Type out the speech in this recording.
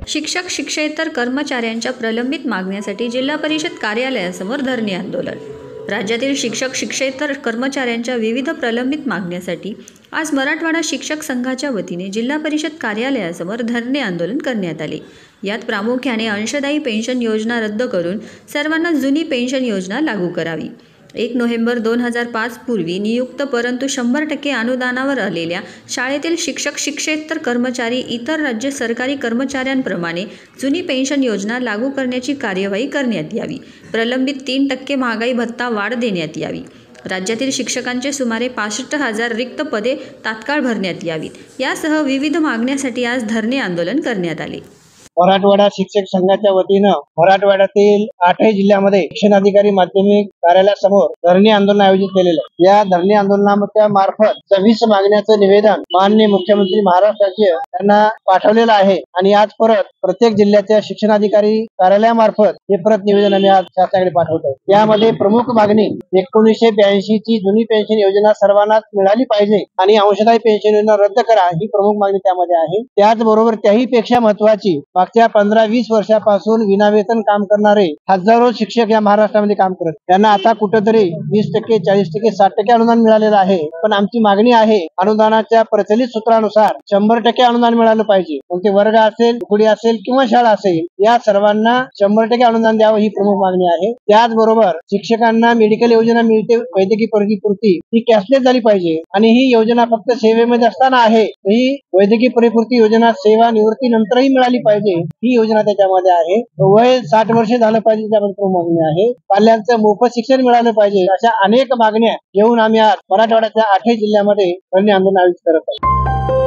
शिक्षक शिक्षेतर कर्मचाऱ्यांच्या प्रलंबित मागण्यासाठी जिल्हा परिषद कार्यालयासमोर धरणे आंदोलन। राज्यातील शिक्षक शिक्षेतर कर्मचाऱ्यांच्या विविध प्रलंबित मागण्यासाठी आज मराठवाडा शिक्षक संघाच्या वतीने जिल्हा परिषद कार्यालयासमोर धरणे आंदोलन करण्यात आले। यात प्रामुख्याने अंशदायी पेन्शन योजना रद्द करून सर्वांना जुनी पेन्शन योजना लागू करावी। 1 नोव्हेंबर 2005 पूर्वी नियुक्त परंतु 100% अनुदानावर आलेल्या शाळेतील शिक्षक शिक्षेतर कर्मचारी इतर राज्य सरकारी कर्मचाऱ्यांप्रमाणे जुनी पेन्शन योजना लागू करण्याची कार्यवाही करण्यात यावी। प्रलंबित 3% महागाई भत्ता वाढ देण्यात यावी। राज्यातील शिक्षकांचे सुमारे 65,000 रिक्त पदे तात्काळ भरण्यात यावीत। यासह विविध मागण्यासाठी आज धरणे आंदोलन करण्यात आले। मराठवाडा शिक्षक संघाच्या वतीनं मराठवाड्यातील 8 जिल्ह्यामध्ये शिक्षणाधिकारी माध्यमिक कार्यालयासमोर धरणे आंदोलन आयोजित केलेलं आहे। या धरणे आंदोलनाच्या मार्फत 26 मागण्याचं निवेदन माननीय मुख्यमंत्री महाराष्ट्राचे यांना पाठवलेलं आहे आणि आज परत प्रत्येक जिल्ह्याच्या शिक्षणाधिकारी कार्यालयामार्फत हे परत निवेदन आम्ही आज शासनाकडे पाठवतो। यामध्ये प्रमुख मागणी 1982 ची जुनी पेन्शन योजना सर्वांनाच मिळाली पाहिजे आणि अंशदायी पेन्शन योजना रद्द करा ही प्रमुख मागणी त्यामध्ये आहे। त्याचबरोबर त्याही पेक्षा महत्वाची मागच्या 15-20 वर्षापासून विनावेतन काम करणारे हजारो शिक्षक या महाराष्ट्रामध्ये काम करत त्यांना आता कुठेतरी 20%, 40%, 60% अनुदान मिळालेलं आहे। पण आमची मागणी आहे अनुदानाच्या प्रचलित सूत्रानुसार 100% अनुदान मिळालं पाहिजे। मग ते वर्ग असेल, तुकडी असेल किंवा शाळा असेल या सर्वांना 100% अनुदान द्यावं ही प्रमुख मागणी आहे। त्याचबरोबर शिक्षकांना मेडिकल योजना मिळते वैद्यकीय परिपूर्ती ही कॅशलेस झाली पाहिजे आणि ही योजना फक्त सेवेमध्ये असताना आहे। ही वैद्यकीय परिपूर्ती योजना सेवा निवृत्ती नंतरही मिळाली पाहिजे ही योजना त्याच्यामध्ये आहे। वय 60 वर्ष झालं पाहिजे त्यामध्ये प्रमुख मागणी आहे। पाल्यांचं मोफत शिक्षण मिळालं पाहिजे अशा अनेक मागण्या घेऊन आम्ही आज मराठवाड्याच्या 8 जिल्ह्यामध्ये धरणे आंदोलन आयोजित करत आहोत।